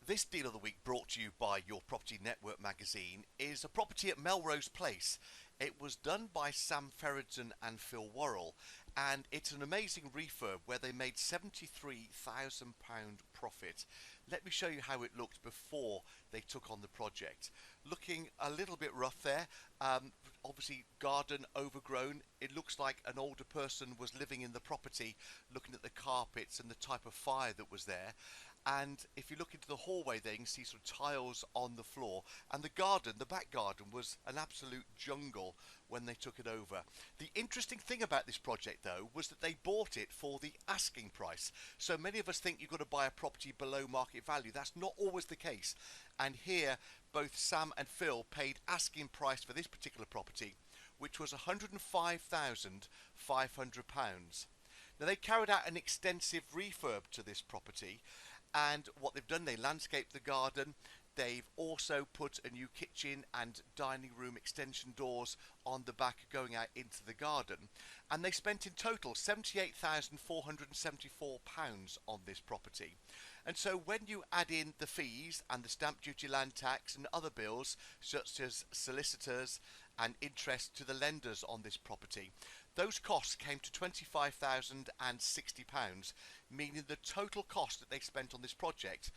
This deal of the week, brought to you by Your Property Network magazine, is a property at Melrose Place. It was done by Sam Ferriton and Phil Worrell, and it's an amazing refurb where they made £73,000 profit. Let me show you how it looked before they took on the project. Looking a little bit rough there, obviously garden overgrown. It looks like an older person was living in the property, looking at the carpets and the type of fire that was there. And if you look into the hallway there, you can see sort of tiles on the floor. And the garden, the back garden, was an absolute jungle when they took it over. The interesting thing about this project, though, was that they bought it for the asking price. So many of us think you've got to buy a property below market value. That's not always the case. And here, both Sam and Phil paid asking price for this particular property, which was £105,500. Now, they carried out an extensive refurb to this property, and what they've done, they landscaped the garden. They've also put a new kitchen and dining room extension doors on the back going out into the garden. And they spent in total £78,474 on this property. And so when you add in the fees and the stamp duty, land tax and other bills such as solicitors and interest to the lenders on this property, those costs came to £25,060, meaning the total cost that they spent on this project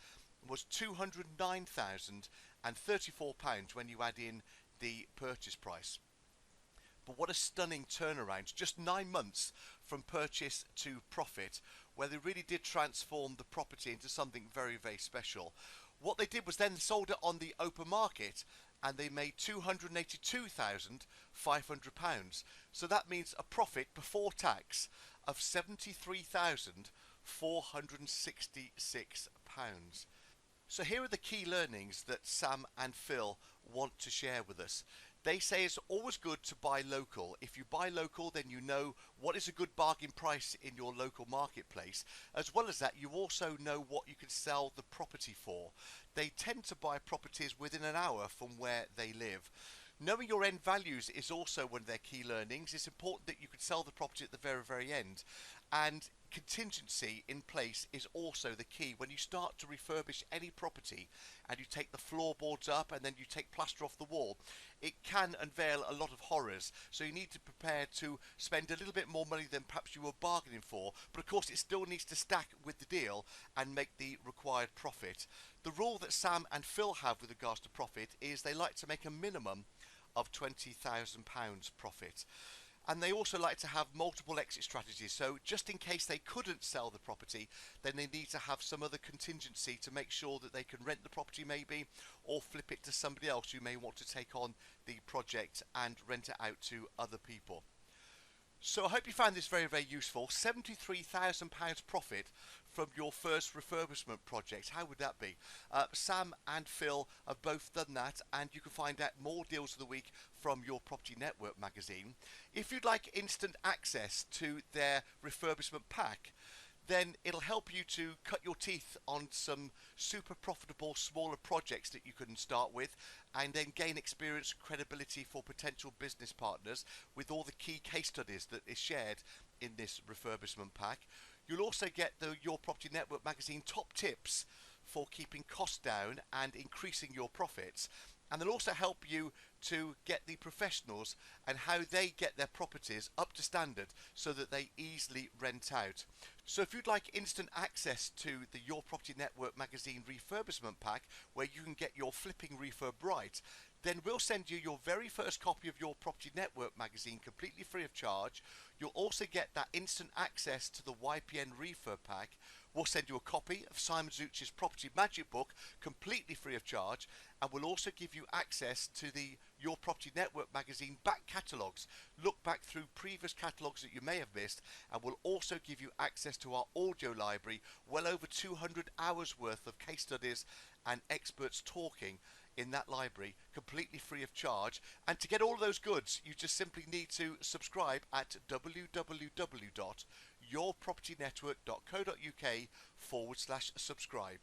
was £209,034 when you add in the purchase price. But what a stunning turnaround, just 9 months from purchase to profit, where they really did transform the property into something very, very special. What they did was then sold it on the open market, and they made £282,500. So that means a profit before tax of £73,466. So here are the key learnings that Sam and Phil want to share with us. They say it's always good to buy local. If you buy local, then you know what is a good bargain price in your local marketplace. As well as that, you also know what you can sell the property for. They tend to buy properties within an hour from where they live. Knowing your end values is also one of their key learnings. It's important that you can sell the property at the very, very end. And contingency in place is also the key. When you start to refurbish any property and you take the floorboards up and then you take plaster off the wall, it can unveil a lot of horrors. So you need to prepare to spend a little bit more money than perhaps you were bargaining for, but of course it still needs to stack with the deal and make the required profit. The rule that Sam and Phil have with regards to profit is they like to make a minimum of £20,000 profit. And they also like to have multiple exit strategies. So just in case they couldn't sell the property, then they need to have some other contingency to make sure that they can rent the property maybe, or flip it to somebody else who may want to take on the project and rent it out to other people. So I hope you found this very, very useful. £73,000 profit from your first refurbishment project. How would that be? Sam and Phil have both done that, and you can find out more deals of the week from Your Property Network magazine. If you'd like instant access to their refurbishment pack, then it'll help you to cut your teeth on some super profitable smaller projects that you can start with, and then gain experience and credibility for potential business partners with all the key case studies that is shared in this refurbishment pack. You'll also get the Your Property Network magazine top tips for keeping costs down and increasing your profits. And they'll also help you to get the professionals and how they get their properties up to standard so that they easily rent out. So if you'd like instant access to the Your Property Network magazine refurbishment pack, where you can get your flipping refurb right, then we'll send you your very first copy of Your Property Network magazine completely free of charge. You'll also get that instant access to the YPN refurb pack. We'll send you a copy of Simon Zuch's Property Magic Book completely free of charge, and we'll also give you access to the Your Property Network magazine back catalogues. Look back through previous catalogues that you may have missed, and we'll also give you access to our audio library, well over 200 hours worth of case studies and experts talking in that library completely free of charge. And to get all of those goods, you just simply need to subscribe at www.yourpropertynetwork.co.uk/subscribe.